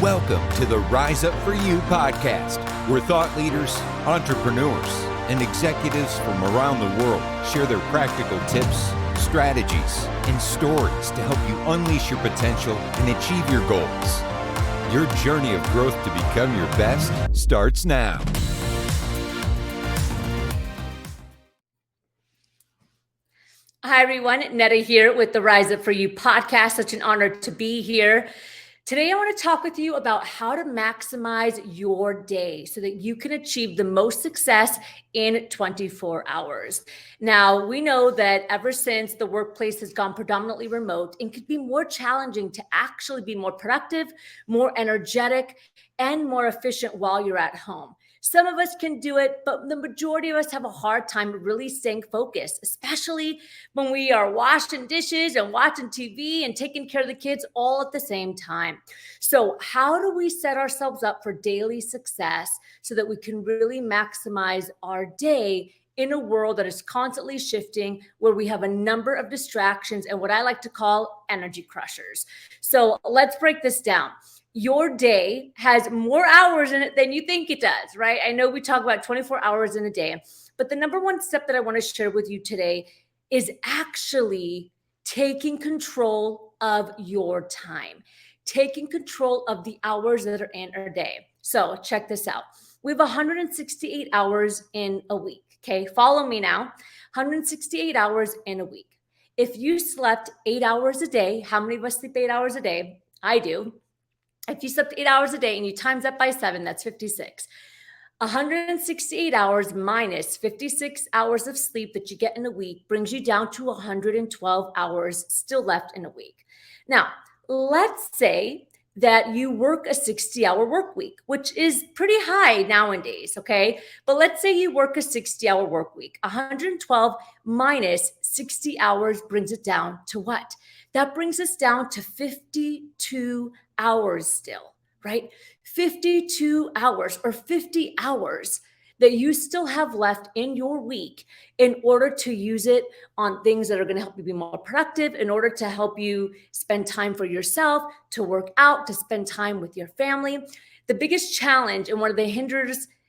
Welcome to the Rise Up For You podcast, where thought leaders, entrepreneurs, and executives from around the world share their practical tips, strategies, and stories to help you unleash your potential and achieve your goals. Your journey of growth to become your best starts now. Hi, everyone. Netta here with the Rise Up For You podcast. Such an honor to be here. Today, I want to talk with you about how to maximize your day so that you can achieve the most success in 24 hours. Now, we know that ever since the workplace has gone predominantly remote, it could be more challenging to actually be more productive, more energetic, and more efficient while you're at home. Some of us can do it, but the majority of us have a hard time really staying focused, especially when we are washing dishes and watching TV and taking care of the kids all at the same time. So how do we set ourselves up for daily success so that we can really maximize our day in a world that is constantly shifting, where we have a number of distractions and what I like to call energy crushers? So let's break this down. Your day has more hours in it than you think it does, right? I know we talk about 24 hours in a day, but the number one step that I want to share with you today is actually taking control of your time, taking control of the hours that are in our day. So check this out. We have 168 hours in a week. Okay, follow me now. 168 hours in a week. If you slept 8 hours a day, how many of us sleep 8 hours a day? I do. If you slept 8 hours a day and you times that by 7, that's 56. 168 hours minus 56 hours of sleep that you get in a week brings you down to 112 hours still left in a week. Now, let's say that you work a 60-hour work week, which is pretty high nowadays, okay? But let's say you work a 60-hour work week. 112 minus 60 hours brings it down to what? That brings us down to 52 hours still, right? 52 hours or 50 hours that you still have left in your week in order to use it on things that are going to help you be more productive, in order to help you spend time for yourself, to work out, to spend time with your family. The biggest challenge and one of the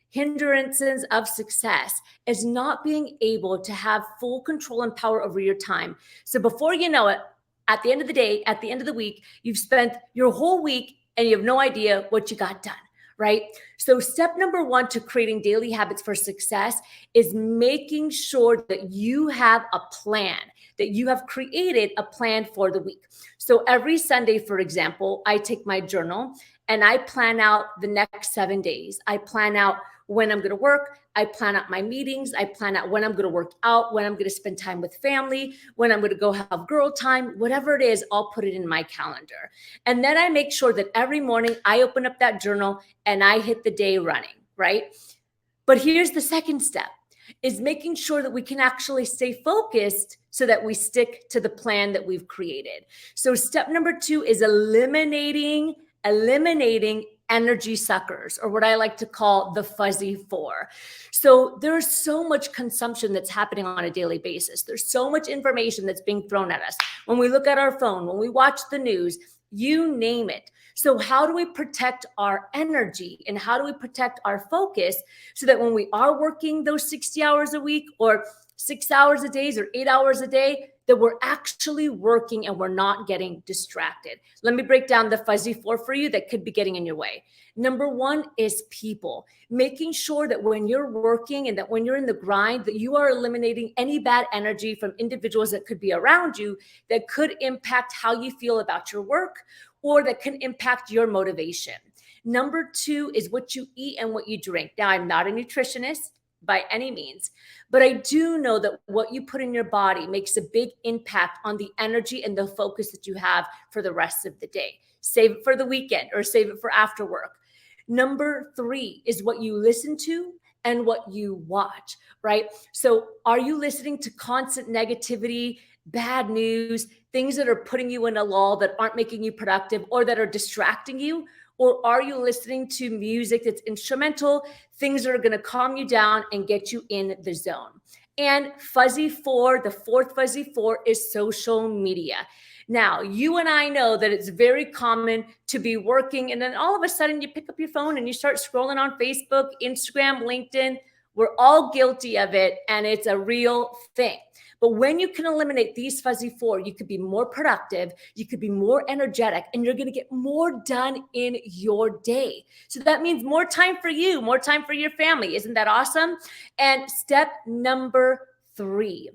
hindrances of success is not being able to have full control and power over your time. So before you know it, at the end of the day, at the end of the week, you've spent your whole week and you have no idea what you got done, right? So step number one to creating daily habits for success is making sure that you have a plan, that you have created a plan for the week. So every Sunday, for example, I take my journal and I plan out the next 7 days. I plan out when I'm going to work. I plan out my meetings. I plan out when I'm going to work out, when I'm going to spend time with family, when I'm going to go have girl time, whatever it is, I'll put it in my calendar. And then I make sure that every morning I open up that journal and I hit the day running, right? But here's the second step, is making sure that we can actually stay focused so that we stick to the plan that we've created. So step number 2 is eliminating energy suckers, or what I like to call the fuzzy 4. So there's so much consumption that's happening on a daily basis. There's so much information that's being thrown at us. When we look at our phone, when we watch the news, you name it. So how do we protect our energy and how do we protect our focus so that when we are working those 60 hours a week or 6 hours a day or 8 hours a day, that we're actually working and we're not getting distracted? Let me break down the fuzzy 4 for you that could be getting in your way. Number 1 is people. Making sure that when you're working and that when you're in the grind, that you are eliminating any bad energy from individuals that could be around you that could impact how you feel about your work or that can impact your motivation. Number 2 is what you eat and what you drink. Now, I'm not a nutritionist by any means, but I do know that what you put in your body makes a big impact on the energy and the focus that you have for the rest of the day. Save it for the weekend or save it for after work. Number 3 is what you listen to and what you watch, right? So are you listening to constant negativity, bad news, things that are putting you in a lull, that aren't making you productive or that are distracting you? Or are you listening to music that's instrumental, things that are going to calm you down and get you in the zone? And fuzzy 4, the fourth fuzzy 4 is social media. Now, you and I know that it's very common to be working and then all of a sudden you pick up your phone and you start scrolling on Facebook, Instagram, LinkedIn. We're all guilty of it, and it's a real thing. But when you can eliminate these fuzzy four, you could be more productive, you could be more energetic, and you're going to get more done in your day. So that means more time for you, more time for your family. Isn't that awesome? And step number 3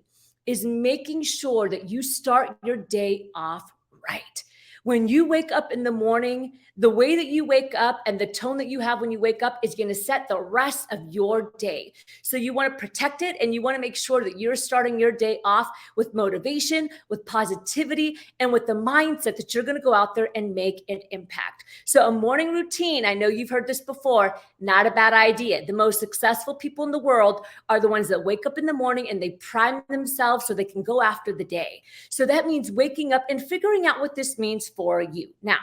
is making sure that you start your day off right. When you wake up in the morning, the way that you wake up and the tone that you have when you wake up is going to set the rest of your day. So you want to protect it, and you want to make sure that you're starting your day off with motivation, with positivity, and with the mindset that you're going to go out there and make an impact. So a morning routine, I know you've heard this before, not a bad idea. The most successful people in the world are the ones that wake up in the morning and they prime themselves so they can go after the day. So that means waking up and figuring out what this means for you. Now,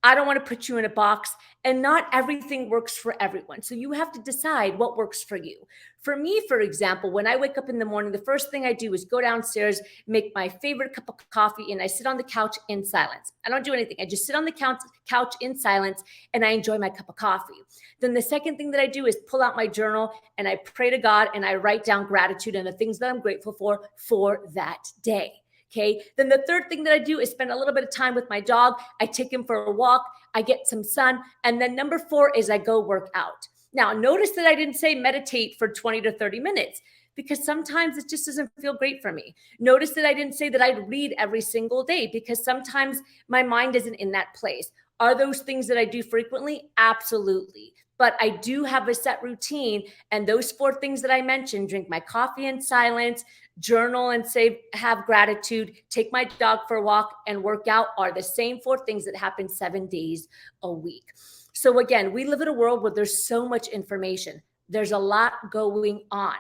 I don't want to put you in a box, and not everything works for everyone. So you have to decide what works for you. For me, for example, when I wake up in the morning, the first thing I do is go downstairs, make my favorite cup of coffee, and I sit on the couch in silence. I don't do anything. I just sit on the couch in silence, and I enjoy my cup of coffee. Then the second thing that I do is pull out my journal, and I pray to God, and I write down gratitude and the things that I'm grateful for that day. Okay. Then the third thing that I do is spend a little bit of time with my dog. I take him for a walk. I get some sun. And then number 4 is I go work out. Now, notice that I didn't say meditate for 20 to 30 minutes because sometimes it just doesn't feel great for me. Notice that I didn't say that I'd read every single day because sometimes my mind isn't in that place. Are those things that I do frequently? Absolutely. But I do have a set routine, and those 4 things that I mentioned, drink my coffee in silence, journal and have gratitude, take my dog for a walk, and work out, are the same 4 things that happen 7 days a week. So again, we live in a world where there's so much information. There's a lot going on.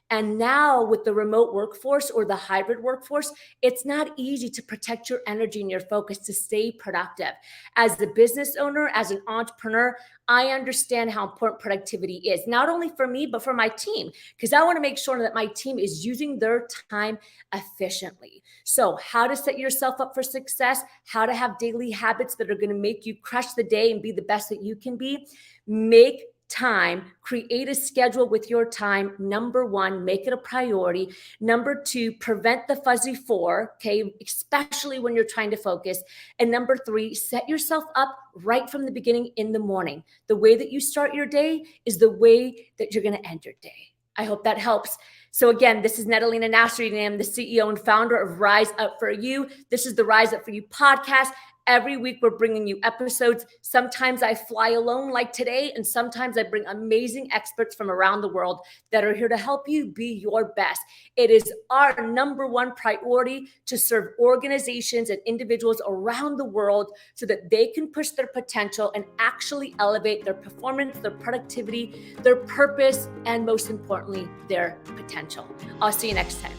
And now with the remote workforce or the hybrid workforce, it's not easy to protect your energy and your focus to stay productive. As a business owner, as an entrepreneur, I understand how important productivity is, not only for me, but for my team, because I want to make sure that my team is using their time efficiently. So how to set yourself up for success, how to have daily habits that are going to make you crush the day and be the best that you can be. Make time, create a schedule with your time. Number 1, make it a priority. Number 2, prevent the fuzzy 4, okay, especially when you're trying to focus. And number 3, set yourself up right from the beginning in the morning. The way that you start your day is the way that you're going to end your day. I hope that helps. So again, this is Nasserdeen. I'm the CEO and founder of Rise Up For You. This is the Rise Up For You podcast. Every week, we're bringing you episodes. Sometimes I fly alone like today, and sometimes I bring amazing experts from around the world that are here to help you be your best. It is our number 1 priority to serve organizations and individuals around the world so that they can push their potential and actually elevate their performance, their productivity, their purpose, and most importantly, their potential. I'll see you next time.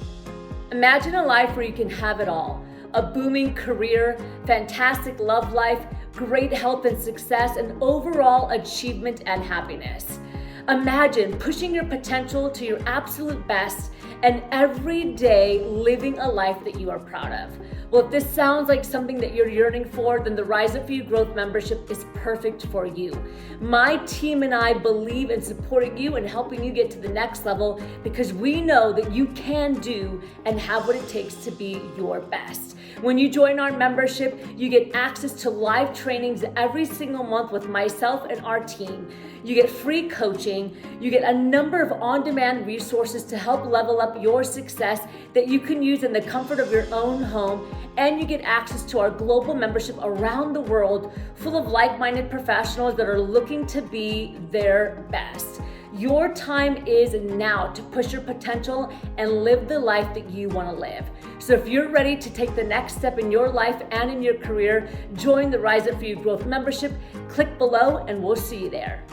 Imagine a life where you can have it all. A booming career, fantastic love life, great health and success, and overall achievement and happiness. Imagine pushing your potential to your absolute best and every day living a life that you are proud of. Well, if this sounds like something that you're yearning for, then the Rise Up For You Growth membership is perfect for you. My team and I believe in supporting you and helping you get to the next level because we know that you can do and have what it takes to be your best. When you join our membership, you get access to live trainings every single month with myself and our team. You get free coaching. You get a number of on-demand resources to help level up your success that you can use in the comfort of your own home. And you get access to our global membership around the world full of like-minded professionals that are looking to be their best. Your time is now to push your potential and live the life that you want to live. So if you're ready to take the next step in your life and in your career, join the Rise Up For You Growth membership. Click below and we'll see you there.